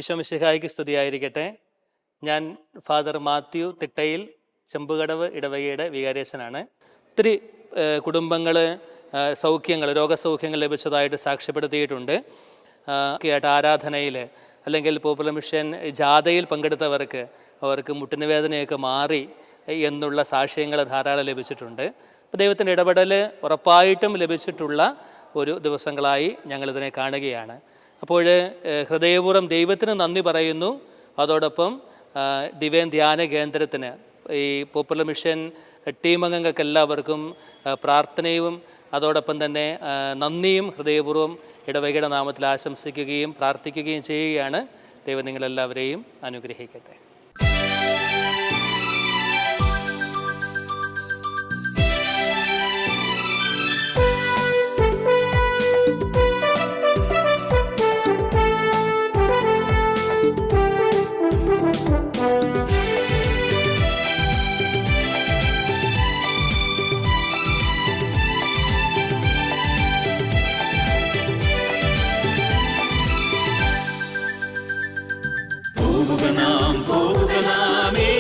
ഈശോ മിശിഹായ്ക്ക് സ്തുതിയായിരിക്കട്ടെ. ഞാൻ ഫാദർ മാത്യു തിട്ടയിൽ ചെമ്പുകടവ് ഇടവകയുടെ വികാരിയച്ഛനാണ്. ഒത്തിരി കുടുംബങ്ങൾ രോഗസൗഖ്യങ്ങൾ ലഭിച്ചതായിട്ട് സാക്ഷ്യപ്പെടുത്തിയിട്ടുണ്ട്. ആരാധനയിൽ അല്ലെങ്കിൽ പോപ്പുലർ മിഷൻ ജാഥയിൽ അവർക്ക് മുട്ടിന് വേദനയൊക്കെ മാറി എന്നുള്ള സാക്ഷ്യങ്ങൾ ധാരാളം ലഭിച്ചിട്ടുണ്ട്. അപ്പോൾ ദൈവത്തിൻ്റെ ഇടപെടൽ ഉറപ്പായിട്ടും ലഭിച്ചിട്ടുള്ള ഒരു ദിവസങ്ങളായി ഞങ്ങളിതിനെ കാണുകയാണ്. അപ്പോൾ ഹൃദയപൂർവ്വം ദൈവത്തിന് നന്ദി പറയുന്നു. അതോടൊപ്പം ദിവ്യൻ ധ്യാന കേന്ദ്രത്തിന്, ഈ പോപ്പുലർ മിഷൻ ടീം അംഗങ്ങൾക്ക് എല്ലാവർക്കും പ്രാർത്ഥനയും അതോടൊപ്പം തന്നെ നന്ദിയും ഹൃദയപൂർവ്വം ഇടവകയുടെ നാമത്തിൽ ആശംസിക്കുകയും പ്രാർത്ഥിക്കുകയും ചെയ്യുകയാണ്. ദൈവം നിങ്ങളെല്ലാവരെയും അനുഗ്രഹിക്കട്ടെ.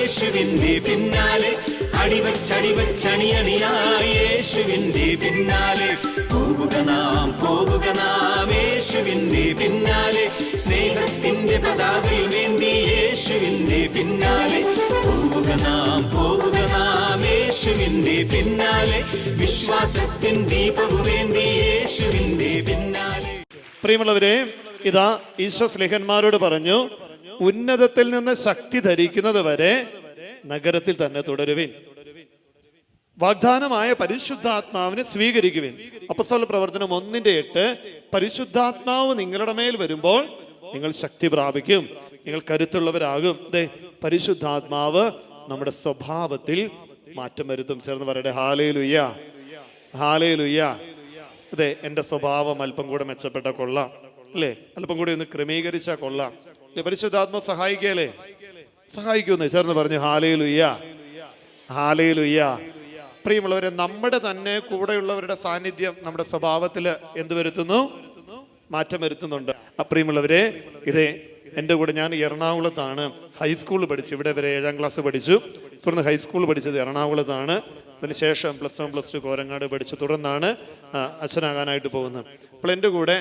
യേശുവിന്റെ പിന്നാലെ അടിവച്ചണിയായി യേശുവിന്റെ പിന്നാലെ പോവുക നാം യേശുവിന്റെ പിന്നാലെ സ്നേഹത്തിന്റെ പതാകയുമേന്തി യേശുവിന്റെ പിന്നാലെ പോവുക നാം യേശുവിന്റെ പിന്നാലെ വിശ്വാസത്തിൻ ദീപവുമേന്തി യേശുവിന്റെ പിന്നാലെ. പ്രിയമുള്ളവരെ, ഇതാ ഈശോ സ്ലേഹന്മാരോട് പറഞ്ഞു, ഉന്നതത്തിൽ നിന്ന് ശക്തി ധരിക്കുന്നത് വരെ നഗരത്തിൽ തന്നെ തുടരുവിൻ. വാഗ്ദാനമായ പരിശുദ്ധാത്മാവിനെ സ്വീകരിക്കുവിൻ. അപ്പോസ്തല പ്രവർത്തനം 1:8. പരിശുദ്ധാത്മാവ് നിങ്ങളുടെ മേൽ വരുമ്പോൾ നിങ്ങൾ ശക്തി പ്രാപിക്കും, നിങ്ങൾ കരുത്തുള്ളവരാകും. പരിശുദ്ധാത്മാവ് നമ്മുടെ സ്വഭാവത്തിൽ മാറ്റം വരുത്തും. ചേർന്ന് പറയട്ടെ, ഹല്ലേലൂയ, ഹല്ലേലൂയ. അതെ, എൻ്റെ സ്വഭാവം അല്പം കൂടെ മെച്ചപ്പെട്ട കൊള്ളാം അല്ലേ, അല്പം കൂടി ഒന്ന് ക്രമീകരിച്ചാൽ കൊള്ളാം. പരിശുദ്ധാത്മാവ് സഹായിക്കല്ലേ, സഹായിക്കുമെന്ന് ചേർന്ന് പറഞ്ഞു ഹല്ലേലൂയ, ഹല്ലേലൂയ. പ്രിയമുള്ളവരെ, നമ്മുടെ തന്നെ കൂടെയുള്ളവരുടെ സാന്നിധ്യം നമ്മുടെ സ്വഭാവത്തിൽ എന്ത് വരുത്തുന്നു? മാറ്റം വരുത്തുന്നുണ്ട്. പ്രിയമുള്ളവരെ, ഇതേ എൻ്റെ കൂടെ ഞാൻ എറണാകുളത്താണ് ഹൈസ്കൂൾ പഠിച്ചു. ഇവിടെ വരെ 7ാം ക്ലാസ് പഠിച്ചു. തുടർന്ന് ഹൈസ്കൂൾ പഠിച്ചത് എറണാകുളത്താണ്. അതിനുശേഷം +1 +2 കോരങ്ങാട് പഠിച്ചു. തുടർന്നാണ് അച്ഛനാകാനായിട്ട് പോകുന്നത്. അപ്പോൾ എൻ്റെ കൂടെ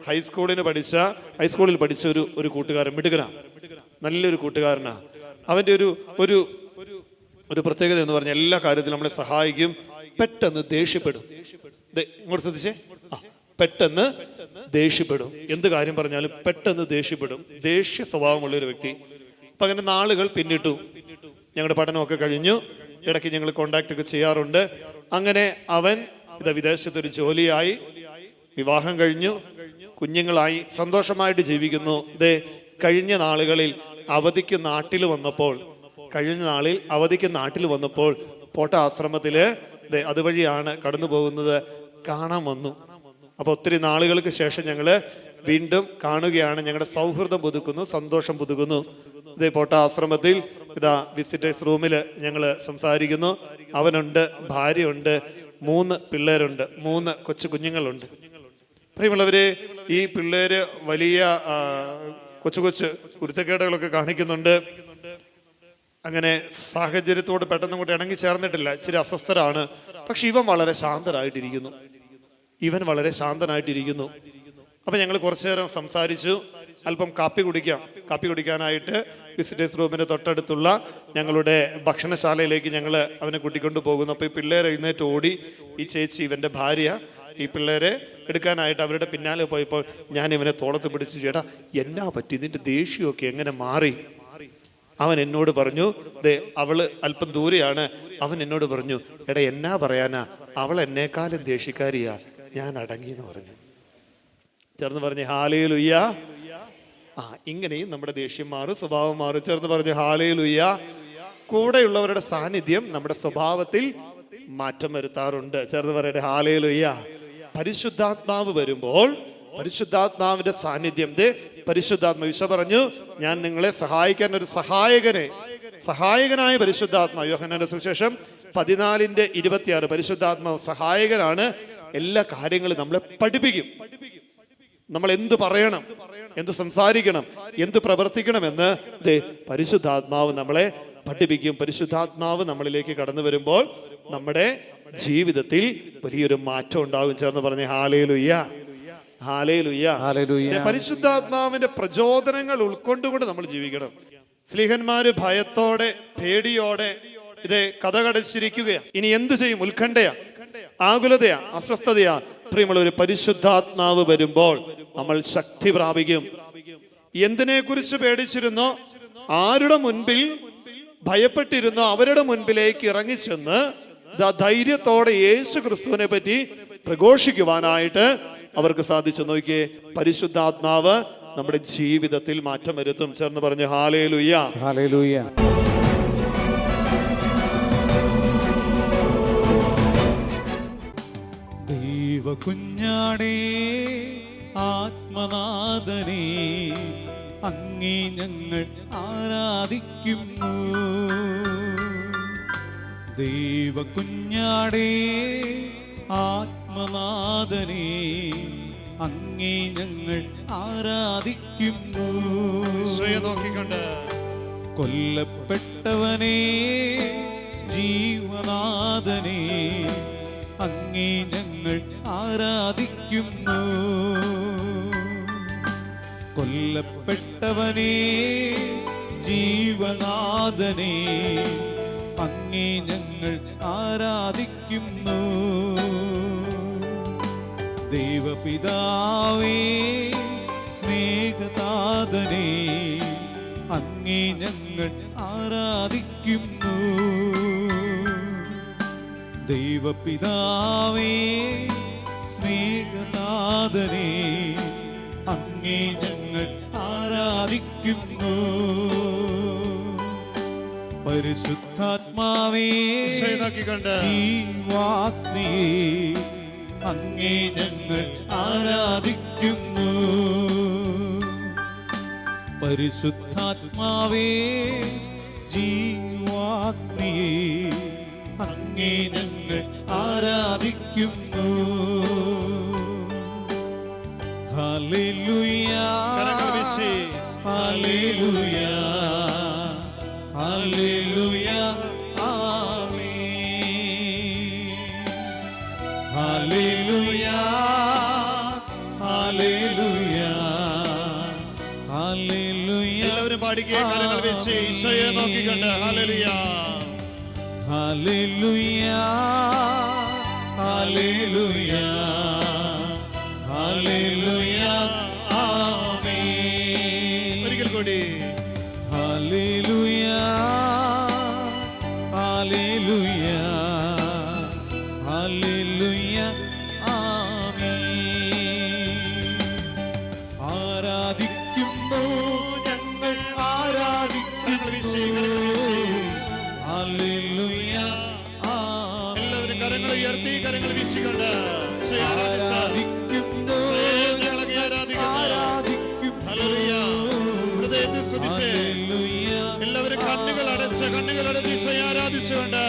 ഹൈസ്കൂളിൽ പഠിച്ച ഒരു കൂട്ടുകാരൻ, മിടുകനാണ്, നല്ലൊരു കൂട്ടുകാരനാണ്. അവൻ്റെ ഒരു പ്രത്യേകത എന്ന് പറഞ്ഞാൽ എല്ലാ കാര്യത്തിലും നമ്മളെ സഹായിക്കും. പെട്ടെന്ന് ദേഷ്യപ്പെടും. ഇങ്ങോട്ട് ശ്രദ്ധിച്ചേ, പെട്ടെന്ന് ദേഷ്യപ്പെടും. എന്ത് കാര്യം പറഞ്ഞാലും പെട്ടെന്ന് ദേഷ്യപ്പെടും. ദേഷ്യ സ്വഭാവമുള്ളൊരു വ്യക്തി. അപ്പം അങ്ങനെ നാളുകൾ പിന്നിട്ടു. ഞങ്ങളുടെ പഠനമൊക്കെ കഴിഞ്ഞു. ഇടയ്ക്ക് ഞങ്ങൾ കോണ്ടാക്ട് ഒക്കെ ചെയ്യാറുണ്ട്. അങ്ങനെ അവൻ വിദേശത്തൊരു ജോലിയായി, വിവാഹം കഴിഞ്ഞു, കുഞ്ഞുങ്ങളായി, സന്തോഷമായിട്ട് ജീവിക്കുന്നു. കഴിഞ്ഞ നാളുകളിൽ അവധിക്ക് നാട്ടിൽ വന്നപ്പോൾ പോട്ട ആശ്രമത്തില് അതുവഴിയാണ് കടന്നു പോകുന്നത്, കാണാൻ വന്നു. അപ്പൊ ഒത്തിരി നാളുകൾക്ക് ശേഷം ഞങ്ങള് വീണ്ടും കാണുകയാണ്. ഞങ്ങളുടെ സൗഹൃദം പുതുക്കുന്നു, സന്തോഷം പുതുക്കുന്നു. പോട്ട ആശ്രമത്തിൽ വിസിറ്റേഴ്സ് റൂമിൽ ഞങ്ങൾ സംസാരിക്കുന്നു. അവനുണ്ട്, ഭാര്യയുണ്ട്, 3 പിള്ളേരുണ്ട്, 3 കൊച്ചു കുഞ്ഞുങ്ങളുണ്ട്. പ്രിയമുള്ളവരെ, ഈ പിള്ളേര് വലിയ കൊച്ചു കുരുത്തക്കേടുകളൊക്കെ കാണിക്കുന്നുണ്ട്. അങ്ങനെ സാഹചര്യത്തോട് പെട്ടെന്ന് കൂട്ടി ഇണങ്ങി ചേർന്നിട്ടില്ല, ഇച്ചിരി അസ്വസ്ഥരാണ്. പക്ഷെ ഇവൻ വളരെ ശാന്തനായിട്ടിരിക്കുന്നു. അപ്പൊ ഞങ്ങൾ കുറച്ചു നേരം സംസാരിച്ചു. അല്പം കാപ്പി കുടിക്കാനായിട്ട് വിസിറ്റേഴ്സ് റൂമിന്റെ തൊട്ടടുത്തുള്ള ഞങ്ങളുടെ ഭക്ഷണശാലയിലേക്ക് ഞങ്ങൾ അവനെ കൂട്ടിക്കൊണ്ടു പോകുന്നു. അപ്പോൾ ഈ പിള്ളേരെ എഴുന്നേറ്റ് ഓടി. ഈ ചേച്ചി, ഇവന്റെ ഭാര്യ, ഈ പിള്ളേരെ എടുക്കാനായിട്ട് അവരുടെ പിന്നാലെ പോയപ്പോൾ ഞാൻ ഇവനെ തോളത്ത് പിടിച്ചു, ചേട്ടാ എന്നാ പറ്റി, ഇതിന്റെ ദേഷ്യമൊക്കെ എങ്ങനെ മാറി? അവൻ എന്നോട് പറഞ്ഞു, അവള് അല്പം ദൂരെയാണ്. അവൻ എന്നോട് പറഞ്ഞു, എടാ എന്നാ പറയാനാ, അവൾ എന്നെക്കാളും ദേഷ്യക്കാരിയാ, ഞാൻ അടങ്ങിയെന്ന് പറഞ്ഞു. ചേർന്ന് പറഞ്ഞു ഹല്ലേലൂയ. ഇങ്ങനെയും നമ്മുടെ ദേഷ്യം മാറും, സ്വഭാവം മാറും. ചേർന്ന് പറഞ്ഞു ഹല്ലേലൂയ. കൂടെയുള്ളവരുടെ സാന്നിധ്യം നമ്മുടെ സ്വഭാവത്തിൽ മാറ്റം വരുത്താറുണ്ട്. ചേർന്ന് പറയട്ടെ ഹല്ലേലൂയ. പരിശുദ്ധാത്മാവ് വരുമ്പോൾ പരിശുദ്ധാത്മാവിന്റെ സാന്നിധ്യം, പരിശുദ്ധാത്മാവ് ഈശോ പറഞ്ഞു, ഞാൻ നിങ്ങളെ സഹായിക്കാൻ ഒരു സഹായകനായ പരിശുദ്ധാത്മാവ്. യോഹന്നാന്റെ സുവിശേഷം 14:26. പരിശുദ്ധാത്മാവ് സഹായകനാണ്, എല്ലാ കാര്യങ്ങളും നമ്മളെ പഠിപ്പിക്കും. നമ്മൾ എന്ത് പറയണം, എന്ത് സംസാരിക്കണം, എന്ത് പ്രവർത്തിക്കണമെന്ന് പരിശുദ്ധാത്മാവ് നമ്മളെ പഠിപ്പിക്കും. പരിശുദ്ധാത്മാവ് നമ്മളിലേക്ക് കടന്നു വരുമ്പോൾ നമ്മുടെ ജീവിതത്തിൽ വലിയൊരു മാറ്റം ഉണ്ടാകും. ചേർന്ന് പറഞ്ഞേ ഹല്ലേലൂയ, ഹല്ലേലൂയ, ഹല്ലേലൂയ. പരിശുദ്ധാത്മാവിന്റെ പ്രചോദനങ്ങൾ ഉൾക്കൊണ്ടുകൊണ്ട് നമ്മൾ ജീവിക്കണം. സ്ലീഹന്മാര് ഭയത്തോടെ, പേടിയോടെ കഥകടച്ചിരിക്കുകയാ. ഇനി എന്തു ചെയ്യും? ഉത്കണ്ഠയാ, ആകുലതയാ, അസ്വസ്ഥതയാ. പ്രിയമുള്ളവര്, പരിശുദ്ധാത്മാവ് വരുമ്പോൾ നമ്മൾ ശക്തി പ്രാപിക്കും. എന്തിനെ കുറിച്ച് പേടിച്ചിരുന്നോ, ആരുടെ മുൻപിൽ ഭയപ്പെട്ടിരുന്നോ, അവരുടെ മുൻപിലേക്ക് ഇറങ്ങിച്ചെന്ന് ധൈര്യത്തോടെ യേശു ക്രിസ്തുവിനെ പറ്റി പ്രഘോഷിക്കുവാനായിട്ട് അവർക്ക് സാധിച്ചു. നോക്കിയേ, പരിശുദ്ധാത്മാവ് നമ്മുടെ ജീവിതത്തിൽ മാറ്റം വരുത്തും. ചേർന്ന് പറഞ്ഞു ഹല്ലേലൂയ, ഹല്ലേലൂയ. ദൈവകുഞ്ഞാടേ ആത്മനാഥനേ, അങ്ങേ ഞങ്ങൾ ആരാധിക്കുന്നു. ദൈവകുഞ്ഞാടേ ആത്മനാഥനേ, അങ്ങേ ഞങ്ങൾ ആരാധിക്കുന്നു. നോക്കിക്കൊണ്ട് കൊല്ലപ്പെട്ടവനേ ജീവനാഥനേ, അങ്ങേ ഞങ്ങൾ ആരാധിക്കുന്നു. കൊല്ലപ്പെട്ടവനേ ജീവനാഥനേ, അങ്ങേ ഞങ്ങൾ ആരാധിക്കുന്നു. ദൈവപിതാവേ സ്നേഹനാഥനേ, അങ്ങേ ഞങ്ങൾ ആരാധിക്കുന്നു. ദൈവപിതാവേ സ്നേഹനാഥനേ, അങ്ങേ ഞങ്ങൾ ആരാധിക്കുന്നു. പരിശുദ്ധാത്മാവേ ജീവാഗ്നിയേ, അങ്ങേ ഞങ്ങൾ ആരാധിക്കുന്നു. പരിശുദ്ധാത്മാവേ ജീവാഗ്നിയേ, അങ്ങേ ഞങ്ങൾ ആരാധിക്കുന്നു. ഹല്ലേലൂയ, ഹല്ലേലൂയ, ഹല്ലേലൂയ, ആമേൻ. ഹല്ലേലൂയ, ഹല്ലേലൂയ, ഹല്ലേലൂയ. എല്ലാവരും പാടിക്കേ, കരങ്ങൾ വീശി ഈശോയെ നോക്കിക്കണ്ട് ഹല്ലേലൂയ, ഹല്ലേലൂയ, ഹല്ലേലൂയ, ഹല്ലേലൂയ, ആമേൻ. ഒരിക്കൽ കൂടി ഹല്ലേലൂയ, ഹല്ലേലൂയ, ഹല്ലേലൂയ, ആമേൻ. ആരാധിക്കുന്നു ഞങ്ങൾ, ആരാധിക്കുന്നു. ഹല്ലേലൂയ, ആമേൻ. എല്ലാവരും കരങ്ങൾ ഉയർത്തി, കരങ്ങൾ വീശിക്കൊണ്ട് ആരാധിക്കുന്നു, എല്ലാവരും കണ്ണുകൾ അടച്ച് ഈശോയെ ആരാധിച്ചുകൊണ്ട്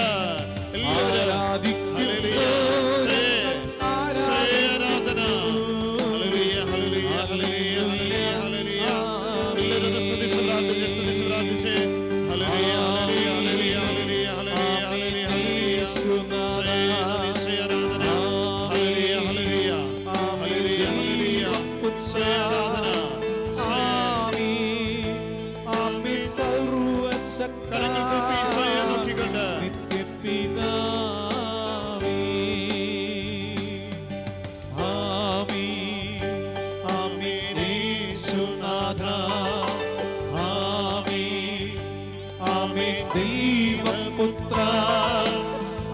ദൈവപുത്ര,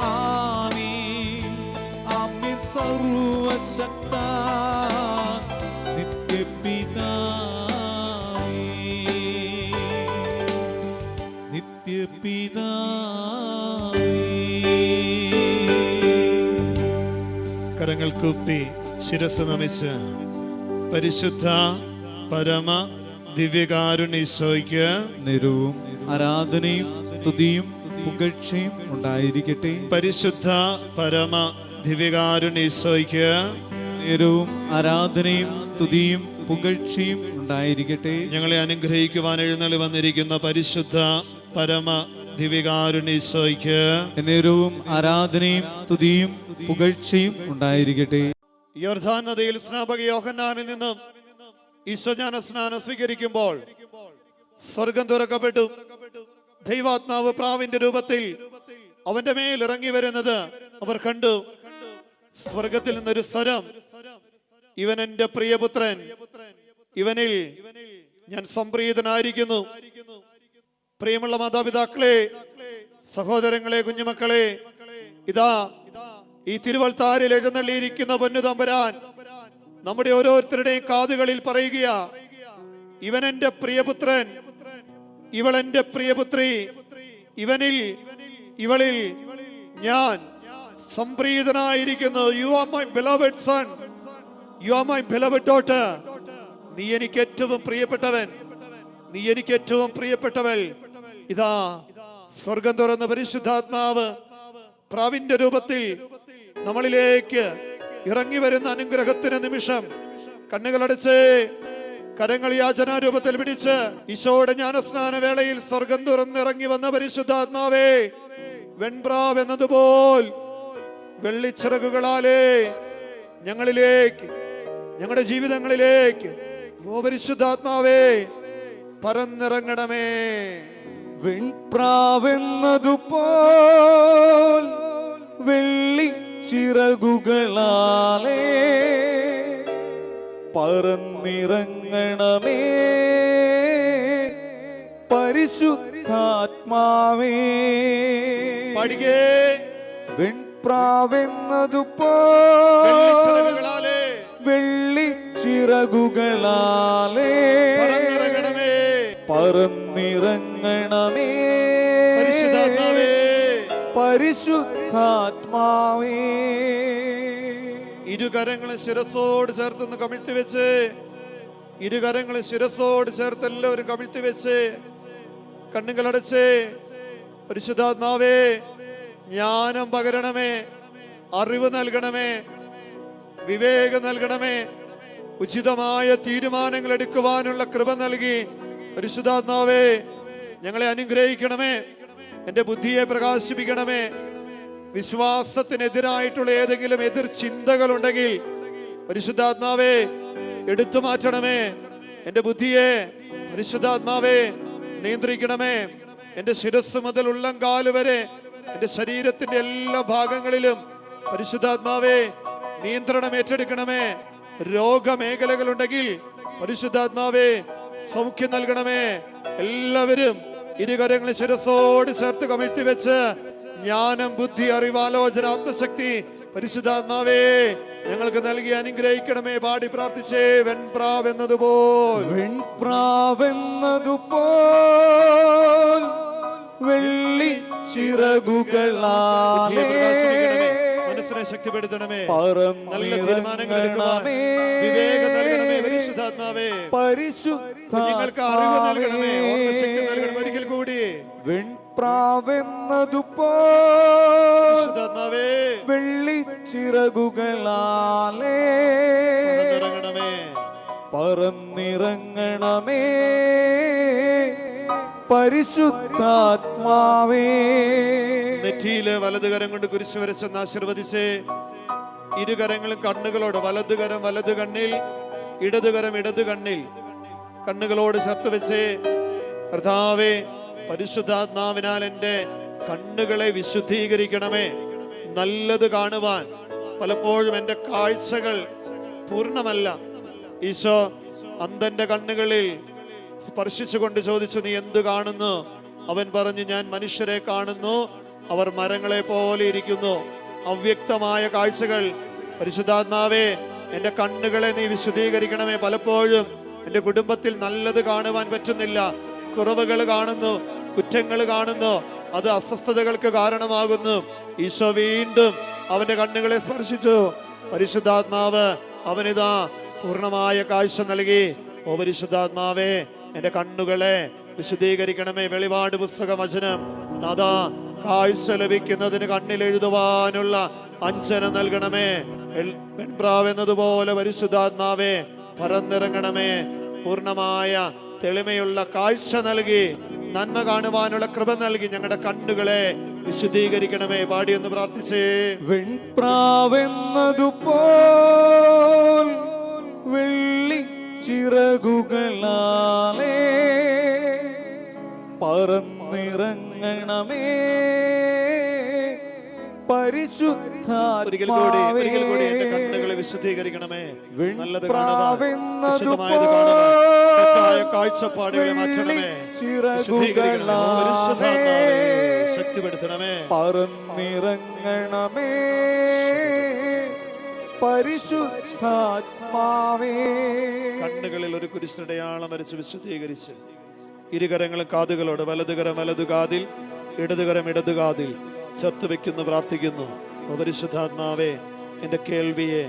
ആമേൻ, ആമേൻ. സർവശക്ത നിത്യപിതാവേ, നിത്യപിതാവേ. കരങ്ങൾ കൂപ്പി ശിരസ് നമിച്ച് പരിശുദ്ധ പരമ ദിവ്യകാരുണ്യീശോയ്ക്ക് നിരവും ആരാധനയും സ്തുതിയും പുകഴ്ചയും ഉണ്ടായിരിക്കട്ടെ. പരിശുദ്ധ പരമ ദിവ്യകാരുണ്യീശോയ്ക്ക് നേരവും ആരാധനയും സ്തുതിയും പുകഴ്ചയും ഉണ്ടായിരിക്കട്ടെ. ഞങ്ങളെ അനുഗ്രഹിക്കുവാൻ എഴുന്നള്ളി വന്നിരിക്കുന്ന പരിശുദ്ധ പരമ ദിവികാരുണീശോയ്ക്ക് നേരവും ആരാധനയും സ്തുതിയും പുകഴ്ചയും ഉണ്ടായിരിക്കട്ടെ. യോർദാൻ നദിയിൽ സ്നാപക യോഹന്നാനിൽ നിന്നും ഈശോജ്ഞാന സ്നാനം സ്വീകരിക്കുമ്പോൾ സ്വർഗം തുറക്കപ്പെട്ടു. ദൈവാത്മാവ് പ്രാവിന്റെ രൂപത്തിൽ അവന്റെ മേൽ ഇറങ്ങി വരുന്നത് അവർ കണ്ടു. സ്വർഗത്തിൽ നിന്നൊരു സ്വരം, ഇവൻ എന്റെ പ്രിയപുത്രൻ, ഇവനിൽ ഞാൻ സംപ്രീതനായിരിക്കുന്നു. പ്രിയമുള്ള മാതാപിതാക്കളെ, സഹോദരങ്ങളെ, കുഞ്ഞുമക്കളെ, ഇതാ ഈ തിരുവൾത്താരിൽ എഴുന്നള്ളിയിരിക്കുന്ന പൊന്നു തമ്പുരാൻ നമ്മുടെ ഓരോരുത്തരുടെയും കാതുകളിൽ പറയുകയാ, ഇവൻ എന്റെ പ്രിയപുത്രൻ, ഇവൾ എന്റെ പ്രിയപുത്രി, ഇവനിൽ ഇവളിൽ ഞാൻ സംപ്രീതനായിരിക്കുന്നു. You are my beloved son, you are my beloved daughter. നീ എനിക്ക് ഏറ്റവും പ്രിയപ്പെട്ടവൻ, നീ എനിക്ക് ഏറ്റവും പ്രിയപ്പെട്ടവൾ. ഇതാ സ്വർഗം തുറന്ന പരിശുദ്ധാത്മാവ് പ്രാവിന്റെ രൂപത്തിൽ നമ്മളിലേക്ക് ഇറങ്ങി വരുന്ന അനുഗ്രഹത്തിന് നിമിഷം. കണ്ണുകളടച്ച് കരങ്ങൾ യാചനാരൂപത്തിൽ പിടിച്ച് ഈശോയുടെ ജ്ഞാനസ്നാന വേളയിൽ സ്വർഗം തുറന്നിറങ്ങി വന്ന പരിശുദ്ധാത്മാവേ, വെൺപ്രാവ് എന്നതുപോൽ വെള്ളിച്ചിറകുകളാലേ ഞങ്ങളിലേക്ക്, ഞങ്ങളുടെ ജീവിതങ്ങളിലേക്ക് ഓ പരിശുദ്ധാത്മാവേ പറന്നിറങ്ങണമേ. വെൺപ്രാവെന്നതുപോൽ വെള്ളിച്ചിറകുകളാലേ പറന്നിറങ്ങണമേ പരിശുദ്ധാത്മാവേ. പാടികേ. വെൺപ്രാവെന്നതുപോൽ വെള്ളിച്ചിറകുകളാലേ പറന്നിറങ്ങണമേ പരിശുദ്ധാത്മാവേ. ഇരുകരങ്ങളും ശിരസോട് ചേർത്തൊന്ന് കമിഴ്ത്തി വെച്ച്, ഇരുകരങ്ങളും ശിരസോട് ചേർത്ത് എല്ലാവരും കമിഴ്ത്തി വെച്ച് കണ്ണുകളടച്ച് പരിശുദ്ധാത്മാവേ ജ്ഞാനം പകരണമേ, അറിവ് നൽകണമേ, വിവേകം നൽകണമേ, ഉചിതമായ തീരുമാനങ്ങൾ എടുക്കുവാനുള്ള കൃപ നൽകി പരിശുദ്ധാത്മാവേ ഞങ്ങളെ അനുഗ്രഹിക്കണമേ. എന്റെ ബുദ്ധിയെ പ്രകാശിപ്പിക്കണമേ. വിശ്വാസത്തിനെതിരായിട്ടുള്ള ഏതെങ്കിലും എതിർ ചിന്തകൾ ഉണ്ടെങ്കിൽ പരിശുദ്ധാത്മാവേ എടുത്തു മാറ്റണമേ. എന്റെ ബുദ്ധിയെ പരിശുദ്ധാത്മാവേ നിയന്ത്രിക്കണമേ. എന്റെ ശിരസ് മുതൽ ഉള്ളംകാല് വരെ എന്റെ ശരീരത്തിന്റെ എല്ലാ ഭാഗങ്ങളിലും പരിശുദ്ധാത്മാവേ നിയന്ത്രണം ഏറ്റെടുക്കണമേ. രോഗമേഖലകളുണ്ടെങ്കിൽ പരിശുദ്ധാത്മാവേ സൗഖ്യം നൽകണമേ. എല്ലാവരും ഇരുകരങ്ങളും ശിരസോട് ചേർത്ത് കമിഴ്ത്തി വെച്ച് ജ്ഞാനം, ബുദ്ധി, അറിവാലോചന, ആത്മശക്തി പരിശുദ്ധാത്മാവേ ഞങ്ങൾക്ക് നൽകി അനുഗ്രഹിക്കണമേ. പാടി പ്രാർത്ഥിച്ചേ. വെൺപ്രാവ് എന്നതുപോൽ, വെൺപ്രാവെന്നതുപോൽ വെള്ളിച്ചിറകുകളാലേ മനസ്സിനെ ശക്തിപ്പെടുത്തണമേ. നല്ല തീരുമാനങ്ങൾ എടുക്കണമേ. വിവേകം നൽകണമേ പരിശുദ്ധാത്മാവേ. നിങ്ങൾക്ക് അറിവ് നൽകണമേ, ഓർമ്മശക്തി നൽകണമേ. ഒരിക്കൽ കൂടി വെൺപ്രാവെന്നതുപോൽ പരിശുദ്ധാത്മാവേ വെള്ളിച്ചിറകുകളാലേ പറന്നിറങ്ങണമേ പരിശുദ്ധാത്മാവേ. നെറ്റിയില് വലതുകരം കൊണ്ട് കുരിശ് വരച്ചെന്ന് ആശീർവദിച്ചേ. ഇരുകരങ്ങളും കണ്ണുകളോട്, വലതുകരം വലതു കണ്ണിൽ, ഇടതുകരം ഇടതു കണ്ണിൽ, കണ്ണുകളോട് ചേർത്ത് വെച്ചേ. കർത്താവേ പരിശുദ്ധാത്മാവിനാൽ എൻ്റെ കണ്ണുകളെ വിശുദ്ധീകരിക്കണമേ. നല്ലത് കാണുവാൻ പലപ്പോഴും എൻ്റെ കാഴ്ചകൾ പൂർണ്ണമല്ല. ഈശോ അന്ധന്റെ കണ്ണുകളിൽ സ്പർശിച്ചുകൊണ്ട് ചോദിച്ചു, നീ എന്ത് കാണുന്നു? അവൻ പറഞ്ഞു, ഞാൻ മനുഷ്യരെ കാണുന്നു, അവർ മരങ്ങളെ പോലെ ഇരിക്കുന്നു. അവ്യക്തമായ കാഴ്ചകൾ. പരിശുദ്ധാത്മാവേ എൻ്റെ കണ്ണുകളെ നീ വിശുദ്ധീകരിക്കണമേ. പലപ്പോഴും എൻ്റെ കുടുംബത്തിൽ നല്ലത് കാണുവാൻ പറ്റുന്നില്ല. കുറവുകൾ കാണുന്നു, കുറ്റങ്ങൾ കാണുന്നു. അത് അസ്വസ്ഥതകൾക്ക് കാരണമാകുന്നു. ഈശോ വീണ്ടും അവന്റെ കണ്ണുകളെ സ്പർശിച്ചു. പരിശുദ്ധാത്മാവ് അവനിതാ പൂർണ്ണമായ കാഴ്ച നൽകി. ഓ പരിശുദ്ധാത്മാവേ എൻ്റെ കണ്ണുകളെ വിശുദ്ധീകരിക്കണമേ. വെളിപാട് പുസ്തക വചനം, നാഥാ കാഴ്ച ലഭിക്കുന്നതിന് കണ്ണിൽ എഴുതുവാനുള്ള അഞ്ചന നൽകണമേ. വെൺപ്രാവ് എന്നതുപോലെ പരിശുദ്ധാത്മാവേ പറന്നിറങ്ങണമേ. പൂർണ്ണമായ തെളിമയുള്ള കാഴ്ച നൽകി നന്മ കാണുവാനുള്ള കൃപ നൽകി ഞങ്ങളുടെ കണ്ണുകളെ വിശുദ്ധീകരിക്കണമേ. പാടിയൊന്ന് പ്രാർത്ഥിച്ചേ. വെൺപ്രാവെന്നതുപോൽ വെള്ളി ചിറകുകളാലേ പറന്നിറങ്ങണമേ ഒരിക്കൽ കൂടി എന്റെ കണ്ണുകളെ വിശുദ്ധീകരിക്കണമേ. നല്ലത് കാണുവാൻ, വിശുദ്ധമായത് കാണുവാൻ, തെറ്റായ കാഴ്ചപ്പാടുകളെ മാറ്റണമേ. വിശുദ്ധീകരിക്കണമേ. പരിശുദ്ധാത്മാവേ ശക്തിപ്പെടുത്തണമേ. പറന്നിറങ്ങണമേ പരിശുദ്ധാത്മാവേ. കണ്ണുകളിൽ ഒരു കുരിശടയാളം വരച്ച് വിശുദ്ധീകരിച്ച് ഇരുകരങ്ങളും കാതുകളോട് വലതുകരം വലതു കാതിൽ ഇടതുകരം ഇടതു കാതിൽ ചേർത്ത് വെക്കുന്നു, പ്രാർത്ഥിക്കുന്നു. പരിശുദ്ധാത്മാവേ എൻ്റെ കേൾവിയെ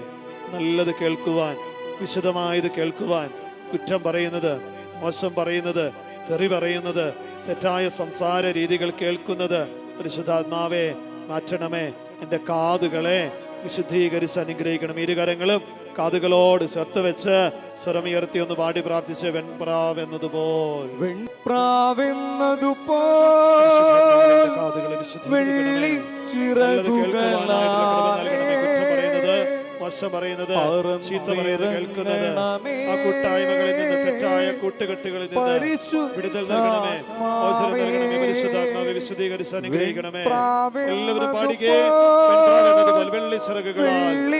നല്ലത് കേൾക്കുവാൻ, വിശദമായത് കേൾക്കുവാൻ, കുറ്റം പറയുന്നത്, മോശം പറയുന്നത്, തെറി പറയുന്നത്, തെറ്റായ സംസാര രീതികൾ കേൾക്കുന്നത് പരിശുദ്ധാത്മാവേ മാറ്റണമേ. എൻ്റെ കാതുകളെ വിശുദ്ധീകരിച്ച് അനുഗ്രഹിക്കണം. ഇരുകരങ്ങളും കാതുകളോട് ചേർത്ത് വെച്ച് സ്വരമുയർത്തി ഒന്ന് പാടി പ്രാർത്ഥിച്ച്. വെൺപ്രാവ് എന്നതുപോൽ കാതുകളെ വിശുദ്ധീകരിക്കണമേ. മോശം പറയുന്നത്, ചീത്ത പറയുന്നത് കേൾക്കുന്നത്, ആ കൂട്ടായ്മകളിൽ നിന്ന്, തെറ്റായ കൂട്ടുകെട്ടുകളിൽ നിന്ന് വിടുതൽ നൽകണമേ. മോചനം നൽകണമേ. പരിശുദ്ധാത്മാവെ വിശുദ്ധീകരിച്ച് അനുഗ്രഹിക്കണമേ. എല്ലാവരും പാടിക്കേ. വെള്ളി ചിറകുകളാൽ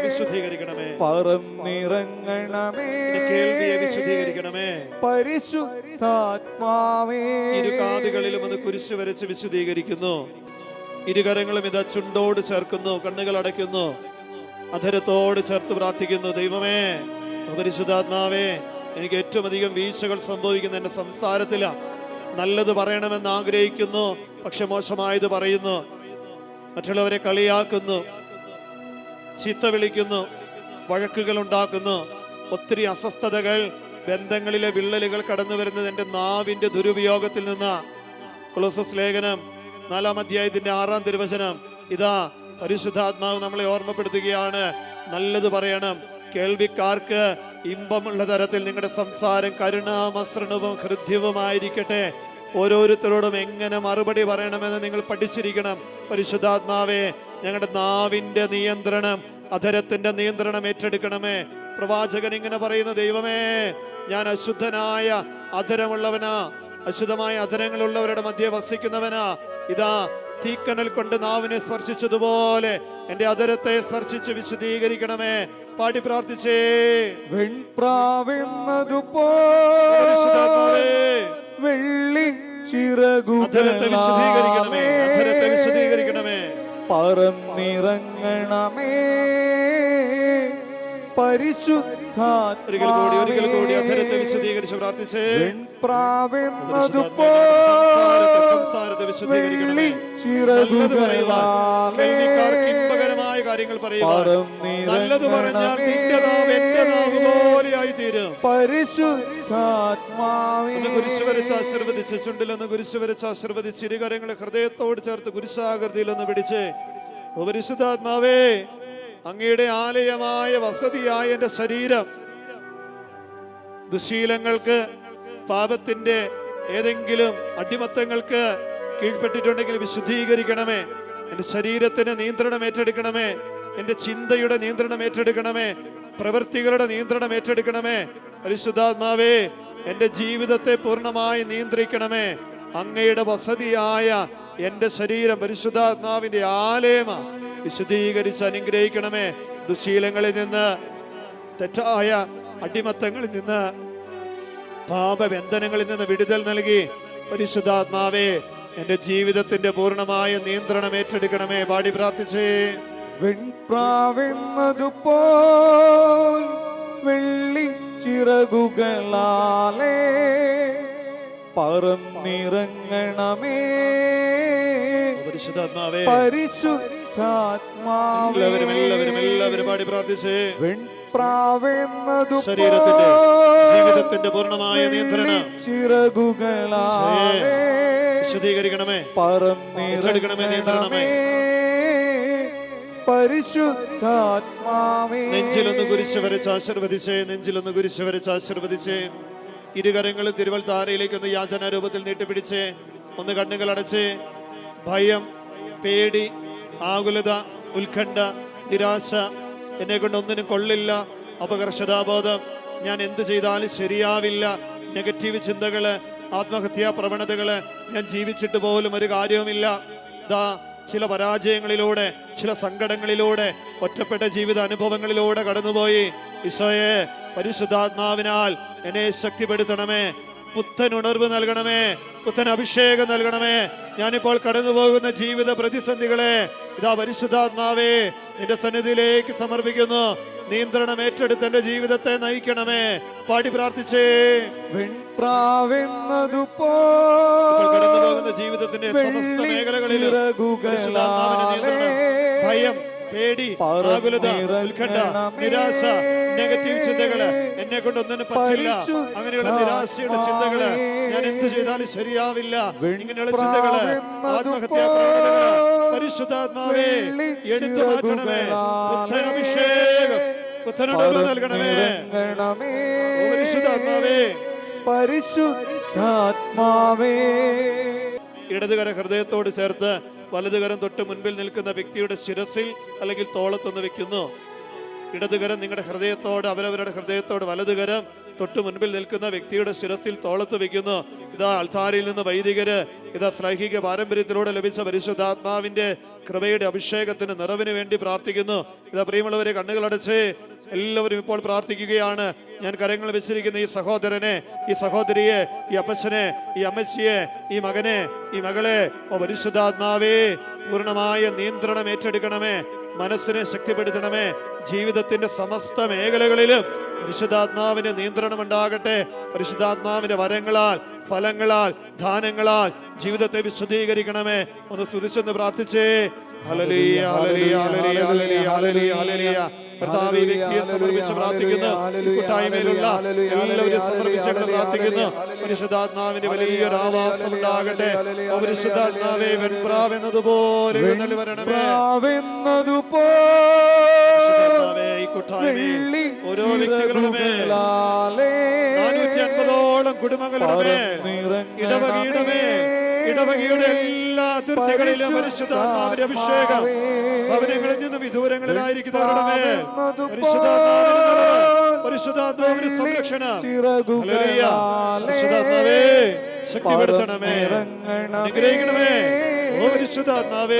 വിശുദ്ധീകരിക്കണമേ. പറന്നിറങ്ങണമേ. കേൾവിയെ വിശുദ്ധീകരിക്കണമേ. പരിശുദ്ധാത്മാവേ. ഇരു കാതുകളിലും ഒന്ന് കുരിശ് വരച്ച് വിശുദ്ധീകരിക്കുന്നു. ഇരുകരങ്ങളും ഇതാ ചുണ്ടോട് ചേർക്കുന്നു, കണ്ണുകൾ അടയ്ക്കുന്നു, അധരത്തോട് ചേർത്ത് പ്രാർത്ഥിക്കുന്നു. ദൈവമേ, പരിശുദ്ധാത്മാവേ, എനിക്ക് ഏറ്റവും അധികം വീഴ്ചകൾ സംഭവിക്കുന്ന എൻ്റെ സംസാരത്തിലാണ്. നല്ലത് പറയണമെന്ന് ആഗ്രഹിക്കുന്നു, പക്ഷെ മോശമായത് പറയുന്നു, മറ്റുള്ളവരെ കളിയാക്കുന്നു, ചീത്ത വിളിക്കുന്നു, വഴക്കുകൾ ഉണ്ടാക്കുന്നു. ഒത്തിരി അസ്വസ്ഥതകൾ, ബന്ധങ്ങളിലെ വിള്ളലുകൾ കടന്നു വരുന്നത് എൻ്റെ നാവിൻ്റെ ദുരുപയോഗത്തിൽ നിന്ന്. കൊളോസസ് ലേഖനം 4-ാം അധ്യായത്തിന്റെ 6-ാം തിരുവചനം. ഇതാ പരിശുദ്ധാത്മാവ് നമ്മളെ ഓർമ്മപ്പെടുത്തുകയാണ്. നല്ലത് പറയണം. കേൾവിക്കാർക്ക് ഇമ്പമുള്ള തരത്തിൽ നിങ്ങളുടെ സംസാരം കരുണാമസൃണവും ഹൃദ്യവുമായിരിക്കട്ടെ. ഓരോരുത്തരോടും എങ്ങനെ മറുപടി പറയണമെന്ന് നിങ്ങൾ പഠിച്ചിരിക്കണം. പരിശുദ്ധാത്മാവേ, ഞങ്ങളുടെ നാവിന്റെ നിയന്ത്രണം, അധരത്തിന്റെ നിയന്ത്രണം ഏറ്റെടുക്കണമേ. പ്രവാചകൻ ഇങ്ങനെ പറയുന്നു, ദൈവമേ, ഞാൻ അശുദ്ധനായ അധരമുള്ളവനാ, അശുദ്ധമായ അധരങ്ങളുള്ളവരുടെ മധ്യേ വസിക്കുന്നവനാ. ഇതാ തീക്കനൽ കൊണ്ട് നാവിനെ സ്പർശിച്ചതുപോലെ എൻ്റെ അധരത്തെ സ്പർശിച്ച് വിശുദ്ധീകരിക്കണമേ. പാടി പ്രാർത്ഥിച്ചേ. വെള്ളി ചിറകുകളാലേ അധരത്തെ വിശുദ്ധീകരിക്കണമേ. അധരത്തെ വിശുദ്ധീകരിക്കണമേ. പറന്നിറങ്ങണമേ പരിശുദ്ധാത്മാവേ. ഒരിക്കൽ കൂടി അധരത്തെ വിശുദ്ധീകരിച്ച് പ്രാർത്ഥിച്ചേ. സംസാരത്തെ വിശുദ്ധീകരിക്കണമേ. നല്ലത് പറയുവാൻ, ഇമ്പകരമായ കാര്യങ്ങൾ പറയുവാൻ, നല്ലത് പറഞ്ഞാൽ നിന്റെ നാവ് എന്റെ നാവ് പോലെയായി തീരും. പരിശുദ്ധാത്മാവേ. ഒന്ന് കുരിശ് വരച്ച് ആശീർവദിച്ച്, ചുണ്ടിലൊന്ന് കുരിശ് വരച്ച് ആശീർവദിച്ച്, ഇരുകരങ്ങളെ ഹൃദയത്തോട് ചേർത്ത് കുരിശാകൃതിയിലൊന്ന് പിടിച്ച്. പരിശുദ്ധാത്മാവേ, അങ്ങയുടെ ആലയമായ വസതിയായ എൻ്റെ ശരീരം ദുശീലങ്ങൾക്ക്, പാപത്തിന്റെ ഏതെങ്കിലും അടിമത്തങ്ങൾക്ക് കീഴ്പ്പെട്ടിട്ടുണ്ടെങ്കിൽ വിശുദ്ധീകരിക്കണമേ. എൻ്റെ ശരീരത്തിന് നിയന്ത്രണം ഏറ്റെടുക്കണമേ. എൻ്റെ ചിന്തയുടെ നിയന്ത്രണം ഏറ്റെടുക്കണമേ. പ്രവൃത്തികളുടെ നിയന്ത്രണം ഏറ്റെടുക്കണമേ. പരിശുദ്ധാത്മാവേ, എൻ്റെ ജീവിതത്തെ പൂർണ്ണമായി നിയന്ത്രിക്കണമേ. അങ്ങയുടെ വസതിയായ എൻ്റെ ശരീരം പരിശുദ്ധാത്മാവിന്റെ ആലയമാണ്. വിശുദ്ധീകരിച്ച് അനുഗ്രഹിക്കണമേ. ദുശീലങ്ങളിൽ നിന്ന്, തെറ്റായ അടിമത്തങ്ങളിൽ നിന്ന്, പാപബന്ധനങ്ങളിൽ നിന്ന് വിടുതൽ നൽകി പരിശുദ്ധാത്മാവേ, എൻ്റെ ജീവിതത്തിന്റെ പൂർണ്ണമായ നിയന്ത്രണം ഏറ്റെടുക്കണമേ. പാടി പ്രാർത്ഥിച്ചേ. വെൺപ്രാവെന്നതുപോൽ വെള്ളി ചിറകുകളാലേ പറന്നിറങ്ങണമേ പരിശുദ്ധാത്മാവേ. പരിശുദ്ധാത്മാവേ. എല്ലാവരും പാടി പ്രാർത്ഥിച്ചേ. വെൺപ്രാവെന്നതുപോൽ ജീവിതത്തിന്റെ പൂർണ്ണമായ നിയന്ത്രണം ചിറകുകളാലേ വിശദീകരിക്കണമേ, ഏറ്റെടുക്കണമേ, പറന്നിറങ്ങണമേ പരിശുദ്ധാത്മാവേ. നെഞ്ചിലൊന്ന് കുരിശ് വരച്ച് ആശീർവദിച്ചേ, നെഞ്ചിലൊന്ന് കുരിശ് വരച്ച് ആശീർവദിച്ചേ. ഇരുകരങ്ങളും തിരുവൽത്താരയിലേക്ക് ഒന്ന് യാചന രൂപത്തിൽ നീട്ടിപ്പിടിച്ചേ. ഒന്ന് കണ്ണുകൾ അടച്ചേ. ഭയം, പേടി, ആകുലത, ഉത്കണ്ഠ, നിരാശ, എന്നെ കൊണ്ട് ഒന്നിനും കൊള്ളില്ല, അപകർഷതാബോധം, ഞാൻ എന്ത് ചെയ്താലും ശരിയാവില്ല, നെഗറ്റീവ് ചിന്തകള്, ആത്മഹത്യാ പ്രവണതകള്, ഞാൻ ജീവിച്ചിട്ട് പോലും ഒരു കാര്യവുമില്ല, ദാ ചില പരാജയങ്ങളിലൂടെ, ചില സങ്കടങ്ങളിലൂടെ, ഒറ്റപ്പെട്ട ജീവിത അനുഭവങ്ങളിലൂടെ കടന്നുപോയി. ഈശോയെ, പരിശുദ്ധാത്മാവിനാൽ എന്നെ ശക്തിപ്പെടുത്തണമേ, പുത്തൻ ഉണർവ് നൽകണമേ, പുത്തൻ അഭിഷേകം നൽകണമേ. ഞാനിപ്പോൾ കടന്നു പോകുന്ന ജീവിത പ്രതിസന്ധികളെ ഇതാ പരിശുദ്ധാത്മാവേ നിന്റെ സന്നിധിയിലേക്ക് സമർപ്പിക്കുന്നു. നിയന്ത്രണം ഏറ്റെടുത്ത് എന്റെ ജീവിതത്തെ നയിക്കണമേ. പാടി പ്രാർത്ഥിച്ചേ. കടന്നു പോകുന്ന ജീവിതത്തിന്റെ സമസ്ത മേഖലകളിലും പരിശുദ്ധാത്മാവിന്റെ നിയന്ത്രണം, ഭയം, പേടി, ആകുലത, ഉത്കണ്ഠ, നിരാശ, നെഗറ്റീവ് ചിന്തകള്, എന്നെ കൊണ്ട് ഒന്നിനും പറ്റില്ല, അങ്ങനെയുള്ള നിരാശയുടെ ചിന്തകള്, ഞാൻ എന്ത് ചെയ്താലും ശരിയാവില്ല, ഇങ്ങനെയുള്ള ചിന്തകള്, ആത്മഹത്യാ പ്രവണതകള്, പരിശുദ്ധാത്മാവേ എടുത്തു മാറ്റണമേ. പുത്തൻ അഭിഷേകം, പുത്തനുണർവ് നൽകണമേ. പരിശുദ്ധാത്മാവേ, പരിശുദ്ധാത്മാവേ. ഇടതുകര ഹൃദയത്തോട് ചേർത്ത് വലതുകരം തൊട്ട് മുൻപിൽ നിൽക്കുന്ന വ്യക്തിയുടെ ശിരസിൽ അല്ലെങ്കിൽ തോളത്തൊന്ന് വെക്കുന്നു. ഇടതുകരം നിങ്ങളുടെ ഹൃദയത്തോട്, അവരവരുടെ ഹൃദയത്തോട്, വലതുകരം തൊട്ട് മുൻപിൽ നിൽക്കുന്ന വ്യക്തിയുടെ ശിരസിൽ തോളത്ത് വെക്കുന്നു. ഇതാ അൾത്താരയിൽ നിന്ന് വൈദികര് ഇതാ ശ്ലൈഹിക പാരമ്പര്യത്തിലൂടെ ലഭിച്ച പരിശുദ്ധാത്മാവിന്റെ കൃപയുടെ അഭിഷേകത്തിന് നിറവിന് വേണ്ടി പ്രാർത്ഥിക്കുന്നു. ഇതാ പ്രിയമുള്ളവരെ, കണ്ണുകളടച്ച് എല്ലാവരും ഇപ്പോൾ പ്രാർത്ഥിക്കുകയാണ്. ഞാൻ കരങ്ങൾ വെച്ചിരിക്കുന്ന ഈ സഹോദരനെ, ഈ സഹോദരിയെ, ഈ അപ്പച്ചനെ, ഈ അമ്മച്ചിയെ, ഈ മകനെ, ഈ മകളെ, ഓ പരിശുദ്ധാത്മാവേ പൂർണ്ണമായ നിയന്ത്രണം ഏറ്റെടുക്കണമേ. മനസ്സിനെ ശക്തിപ്പെടുത്തണമേ. ജീവിതത്തിന്റെ സമസ്ത മേഖലകളിലും പരിശുദ്ധാത്മാവിന്റെ നിയന്ത്രണം ഉണ്ടാകട്ടെ. പരിശുദ്ധാത്മാവിന്റെ വരങ്ങളാൽ, ഫലങ്ങളാൽ, ദാനങ്ങളാൽ ജീവിതത്തെ വിശദീകരിക്കണമേ. ഒന്ന് സ്തുതിച്ചെന്ന് പ്രാർത്ഥിച്ചേ. ഹല്ലേലൂയ, ഹല്ലേലൂയ, ഹല്ലേലൂയ, ഹല്ലേലൂയ, ഹല്ലേലൂയ. കർത്താവ് ഈ വ്യക്തിയെ സമർപ്പിച്ച് പ്രാർത്ഥിക്കുന്നു. കൂട്ടായ്മയിലുള്ള എല്ലാവരും സമർപ്പിച്ച് പ്രാർത്ഥിക്കുന്നു. പരിശുദ്ധാത്മാവിന്റെ വലിയൊരു ആവാസം ഉണ്ടാകട്ടെ. പരിശുദ്ധാത്മാവേ വെൺപ്രാവ് എന്നതുപോലെ എഴുന്നള്ളി വരണമേ. ഈ കൂട്ടായ്മയിൽ ഓരോ വ്യക്തികളുടെ മേൽ 450ഓളം കുടുംബങ്ങളുടെ മേൽ, ഇടവകയുടെ മേൽ, ഇടവകയുടെ എല്ലാ അതിർത്തികളിലും പരിശുദ്ധാത്മാവിന്റെ അഭിഷേകം, ഭവനങ്ങളിൽ നിന്നും വിദൂരങ്ങളിലായിരിക്കുന്നവരുടെ മേൽ പരിശുദ്ധാത്മാവിന്റെ സംരക്ഷണം. ഹല്ലേലൂയ. പരിശുദ്ധാത്മാവേ ശക്തിപ്പെടുത്തണമേ, അനുഗ്രഹിക്കണമേ. ഓ പരിശുദ്ധാത്മാവേ,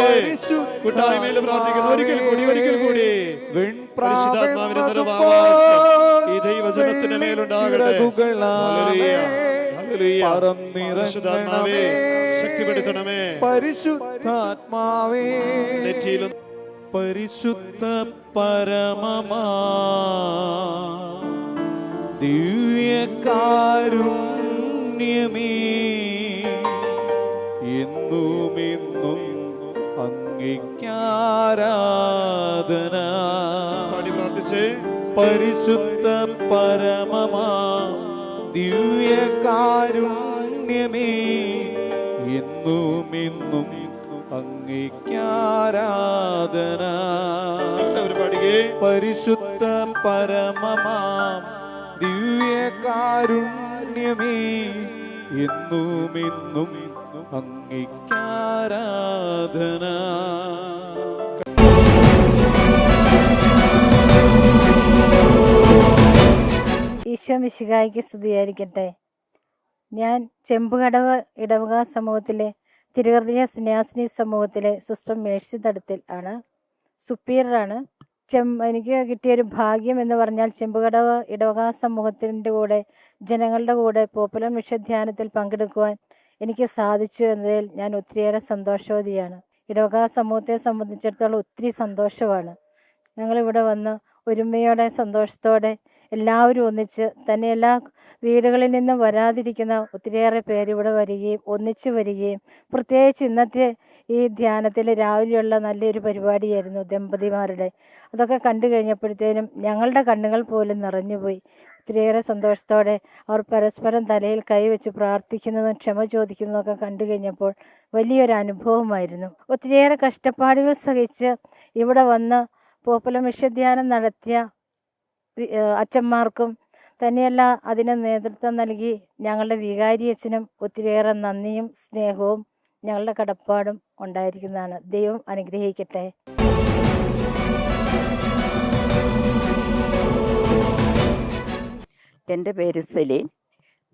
കൂട്ടായ്മയിൽ പ്രാർത്ഥിക്കുന്നു. ഒരിക്കൽ കൂടി, ഒരിക്കൽ കൂടി പരിശുദ്ധാത്മാവിന്റെ നിറവാസം ഈ ദൈവജനത്തിന്റെ മേലുണ്ടാകട്ടെ. Hallelujah, hallelujah. പരിശുദ്ധാത്മാവേ ശക്തിപ്പെടുത്തണമേ. പരിശുദ്ധാത്മാവേ നെറ്റിയിലും പരിശുദ്ധ പരമമാ ദിവ്യകാരുണ്യമേ എന്നുമെന്നും അങ്ങേക്കാരാധന. പാടി പ്രാർത്ഥിച്ചേ. പരിശുദ്ധ പരമമാ ദിവ്യകാരുണ്യമേ എന്നുമെന്നും അങ്ങേക്കാരാധന. പരിശുദ്ധ പരമമാം ദിവ്യകാരുണ്യമേ എന്നുമെന്നും അങ്ങേക്കാരാധന. ഈശോ മിശിഹായ്ക്ക് സ്തുതിയായിരിക്കട്ടെ. ഞാൻ ചെമ്പുകടവ് ഇടവക സമൂഹത്തിലെ തിരുഹൃദയ സന്യാസിനി സമൂഹത്തിലെ സിസ്റ്റർ മേഴ്സി തടത്തിൽ ആണ്, സുപ്പീരിയറാണ്. എനിക്ക് കിട്ടിയൊരു ഭാഗ്യം എന്ന് പറഞ്ഞാൽ ചെമ്പുകടവ് ഇടവക സമൂഹത്തിൻ്റെ കൂടെ, ജനങ്ങളുടെ കൂടെ പോപ്പുലർ മിഷൻ ധ്യാനത്തിൽ പങ്കെടുക്കുവാൻ എനിക്ക് സാധിച്ചു എന്നതിൽ ഞാൻ ഒത്തിരിയേറെ സന്തോഷവതിയാണ്. ഇടവക സമൂഹത്തെ സംബന്ധിച്ചിടത്തോളം ഒത്തിരി സന്തോഷമാണ്. ഞങ്ങളിവിടെ വന്ന് ഒരുമയോടെ, സന്തോഷത്തോടെ എല്ലാവരും ഒന്നിച്ച്, തന്നെ എല്ലാ വീടുകളിൽ നിന്നും വരാതിരിക്കുന്ന ഒത്തിരിയേറെ പേര് ഇവിടെ വരികയും ഒന്നിച്ച് വരികയും, പ്രത്യേകിച്ച് ഇന്നത്തെ ഈ ധ്യാനത്തിൽ രാവിലെയുള്ള നല്ലൊരു പരിപാടിയായിരുന്നു ദമ്പതിമാരുടെ. അതൊക്കെ കണ്ടു കഴിഞ്ഞപ്പോഴത്തേനും ഞങ്ങളുടെ കണ്ണുകൾ പോലും നിറഞ്ഞുപോയി. ഒത്തിരിയേറെ സന്തോഷത്തോടെ അവർ പരസ്പരം തലയിൽ കൈവച്ച് പ്രാർത്ഥിക്കുന്നതും ക്ഷമ ചോദിക്കുന്നതൊക്കെ കണ്ടു കഴിഞ്ഞപ്പോൾ വലിയൊരു അനുഭവമായിരുന്നു. ഒത്തിരിയേറെ കഷ്ടപ്പാടുകൾ സഹിച്ച് ഇവിടെ വന്ന് പോപ്പുലർ മിഷൻ ധ്യാനം നടത്തിയ അച്ഛന്മാർക്കും തന്നെയല്ല അതിന് നേതൃത്വം നൽകി ഞങ്ങളുടെ വികാരി അച്ഛനും ഒത്തിരിയേറെ നന്ദിയും സ്നേഹവും ഞങ്ങളുടെ കടപ്പാടും ഉണ്ടായിരിക്കുന്നതാണ്. ദൈവം അനുഗ്രഹിക്കട്ടെ. എൻ്റെ പേര് സെലീൻ,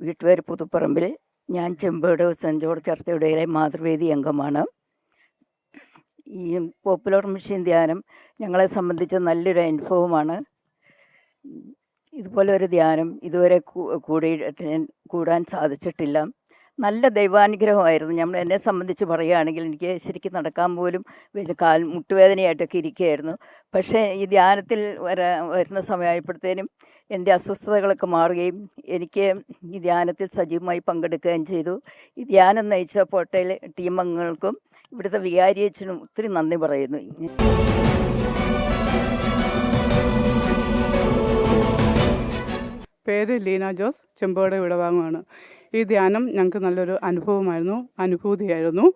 വീട്ടുപേര് പുതുപ്പറമ്പിൽ. ഞാൻ ചെമ്പേട് സെൻറ്റ് ജോർജ് ചർച്ചയുടെ മാതൃവേദി അംഗമാണ്. ഈ പോപ്പുലർ മിഷൻ ധ്യാനം ഞങ്ങളെ സംബന്ധിച്ച് നല്ലൊരു അനുഭവമാണ്. ഇതുപോലെ ഒരു ധ്യാനം ഇതുവരെ കൂടാൻ സാധിച്ചിട്ടില്ല. നല്ല ദൈവാനുഗ്രഹമായിരുന്നു. എന്നെ സംബന്ധിച്ച് പറയുകയാണെങ്കിൽ എനിക്ക് ശരിക്കും നടക്കാൻ പോലും മുട്ടുവേദനയായിട്ടൊക്കെ ഇരിക്കുകയായിരുന്നു. പക്ഷേ ഈ ധ്യാനത്തിൽ വരുന്ന സമയമായപ്പോഴത്തേനും എൻ്റെ അസ്വസ്ഥതകളൊക്കെ മാറുകയും എനിക്ക് ഈ ധ്യാനത്തിൽ സജീവമായി പങ്കെടുക്കുകയും ചെയ്തു. ഈ ധ്യാനം നയിച്ച പോട്ടയിൽ ടീം അംഗങ്ങൾക്കും ഇവിടുത്തെ വികാരിയച്ഛനും ഒത്തിരി നന്ദി പറയുന്നു. പേര് ലീന ജോസ്, ചെമ്പോട് വിടവാങ്ങുവാണ്. ഈ ധ്യാനം ഞങ്ങൾക്ക് നല്ലൊരു അനുഭൂതിയായിരുന്നു.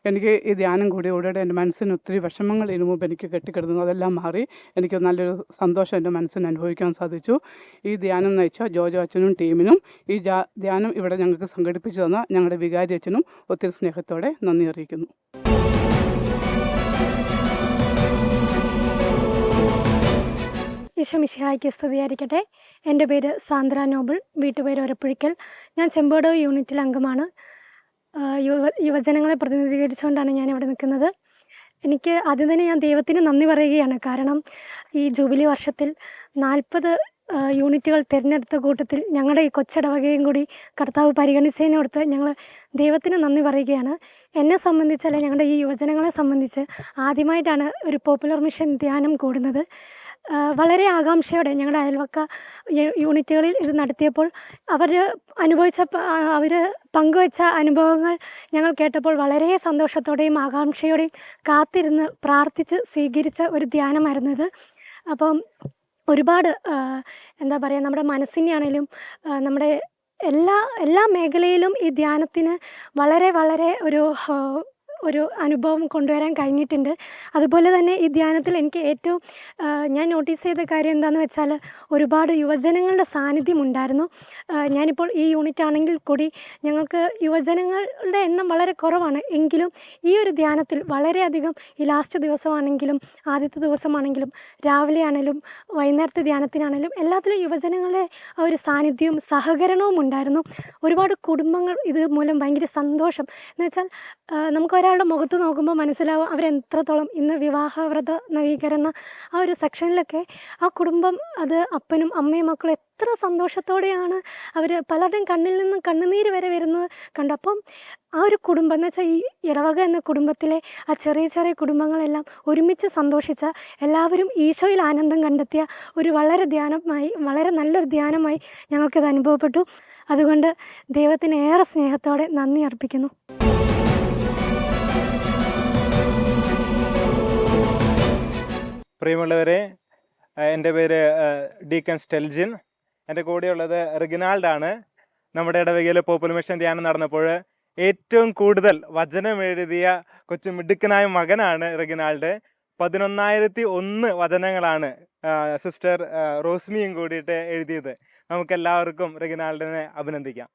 എനിക്ക് ഈ ധ്യാനം കൂടിയോടെ എൻ്റെ മനസ്സിന് ഒത്തിരി വിഷമങ്ങൾ ഇതിനു മുമ്പ് എനിക്ക് കെട്ടിക്കിടന്നു, അതെല്ലാം മാറി എനിക്ക് നല്ലൊരു സന്തോഷം എൻ്റെ മനസ്സിന് അനുഭവിക്കാൻ സാധിച്ചു. ഈ ധ്യാനം നയിച്ച ജോജോ അച്ഛനും ടീമിനും ഈ ധ്യാനം ഇവിടെ ഞങ്ങൾക്ക് സംഘടിപ്പിച്ചു തന്ന ഞങ്ങളുടെ വികാരി അച്ഛനും ഒത്തിരി സ്നേഹത്തോടെ നന്ദി അറിയിക്കുന്നു. ഈശോ മിശിഹായ്ക്ക് സ്തുതിയായിരിക്കട്ടെ. എൻ്റെ പേര് സാന്ദ്ര നോബിൾ, വീട്ടുപേര് ഒരപ്പുഴിക്കൽ. ഞാൻ ചെമ്പോട് യൂണിറ്റിൽ അംഗമാണ്. യുവജനങ്ങളെ പ്രതിനിധീകരിച്ചുകൊണ്ടാണ് ഞാൻ ഇവിടെ നിൽക്കുന്നത്. എനിക്ക് ആദ്യം തന്നെ ഞാൻ ദൈവത്തിന് നന്ദി പറയുകയാണ്. കാരണം ഈ ജൂബിലി വർഷത്തിൽ 40 യൂണിറ്റുകൾ തിരഞ്ഞെടുത്ത കൂട്ടത്തിൽ ഞങ്ങളുടെ ഈ കൊച്ചിടവകയും കൂടി കർത്താവ് പരിഗണിച്ചതിനോർത്ത് ഞങ്ങൾ ദൈവത്തിന് നന്ദി പറയുകയാണ്. എന്നെ സംബന്ധിച്ച്, അല്ലെങ്കിൽ ഞങ്ങളുടെ ഈ യുവജനങ്ങളെ സംബന്ധിച്ച് ആദ്യമായിട്ടാണ് ഒരു പോപ്പുലർ മിഷൻ ധ്യാനം കൂടുന്നത്. വളരെ ആകാംക്ഷയോടെ ഞങ്ങളുടെ അയൽവക്ക യൂണിറ്റുകളിൽ ഇത് നടത്തിയപ്പോൾ അവർ പങ്കുവച്ച അനുഭവങ്ങൾ ഞങ്ങൾ കേട്ടപ്പോൾ വളരെ സന്തോഷത്തോടെയും ആകാംക്ഷയോടെയും കാത്തിരുന്ന് പ്രാർത്ഥിച്ച് സ്വീകരിച്ച ഒരു ധ്യാനമായിരുന്നു ഇത്. അപ്പം ഒരുപാട് നമ്മുടെ മനസ്സിനെയാണേലും നമ്മുടെ എല്ലാ മേഖലയിലും ഈ ധ്യാനത്തിന് വളരെ വളരെ ഒരു അനുഭവം കൊണ്ടുവരാൻ കഴിഞ്ഞിട്ടുണ്ട്. അതുപോലെ തന്നെ ഈ ധ്യാനത്തിൽ എനിക്ക് ഏറ്റവും ഞാൻ നോട്ടീസ് ചെയ്ത കാര്യം എന്താണെന്ന് വെച്ചാൽ ഒരുപാട് യുവജനങ്ങളുടെ സാന്നിധ്യം ഉണ്ടായിരുന്നു. ഞാനിപ്പോൾ ഈ യൂണിറ്റ് ആണെങ്കിൽ കൂടി ഞങ്ങൾക്ക് യുവജനങ്ങളുടെ എണ്ണം വളരെ കുറവാണ്. എങ്കിലും ഈ ഒരു ധ്യാനത്തിൽ വളരെയധികം ഈ ലാസ്റ്റ് ദിവസമാണെങ്കിലും ആദ്യത്തെ ദിവസമാണെങ്കിലും രാവിലെ ആണെങ്കിലും വൈകുന്നേരത്തെ ധ്യാനത്തിനാണെങ്കിലും എല്ലാത്തിലും യുവജനങ്ങളുടെ ഒരു സാന്നിധ്യവും സഹകരണവും ഉണ്ടായിരുന്നു. ഒരുപാട് കുടുംബങ്ങൾ ഇത് മൂലം ഭയങ്കര സന്തോഷം എന്ന് വെച്ചാൽ നമുക്ക് ഒരാളുടെ മുഖത്ത് നോക്കുമ്പോൾ മനസ്സിലാവും അവരെത്രത്തോളം ഇന്ന് വിവാഹവ്രത നവീകരണ ആ ഒരു സെക്ഷനിലൊക്കെ ആ കുടുംബം, അത് അപ്പനും അമ്മയും മക്കളും എത്ര സന്തോഷത്തോടെയാണ് അവർ പലരുടെയും കണ്ണിൽ നിന്നും കണ്ണുനീര് വരെ വരുന്നത് കണ്ടു. അപ്പം ആ ഒരു കുടുംബം എന്ന് വെച്ചാൽ ഈ ഇടവക എന്ന കുടുംബത്തിലെ ആ ചെറിയ ചെറിയ കുടുംബങ്ങളെല്ലാം ഒരുമിച്ച് സന്തോഷിച്ച, എല്ലാവരും ഈശോയിൽ ആനന്ദം കണ്ടെത്തിയ ഒരു വളരെ നല്ലൊരു ധ്യാനമായി ഞങ്ങൾക്കിത് അനുഭവപ്പെട്ടു. അതുകൊണ്ട് ദൈവത്തിന് ഏറെ സ്നേഹത്തോടെ നന്ദി അർപ്പിക്കുന്നു. പ്രിയമുള്ളവരെ, എൻ്റെ പേര് ഡീക്കൻ സ്റ്റെൽജിൻ. എൻ്റെ കൂടെയുള്ളത് റിഗിനാൾഡാണ്. നമ്മുടെ ഇടവകയിൽ പോപ്പുലർ മിഷൻ ധ്യാനം നടന്നപ്പോൾ ഏറ്റവും കൂടുതൽ വചനം എഴുതിയ കൊച്ചു മിടുക്കനായ മകനാണ് റിഗിനാൾഡ്. 11,001 വചനങ്ങളാണ് സിസ്റ്റർ റോസ്മിയും കൂടിയിട്ട് എഴുതിയത്. നമുക്കെല്ലാവർക്കും റിഗിനാൾഡിനെ അഭിനന്ദിക്കാം.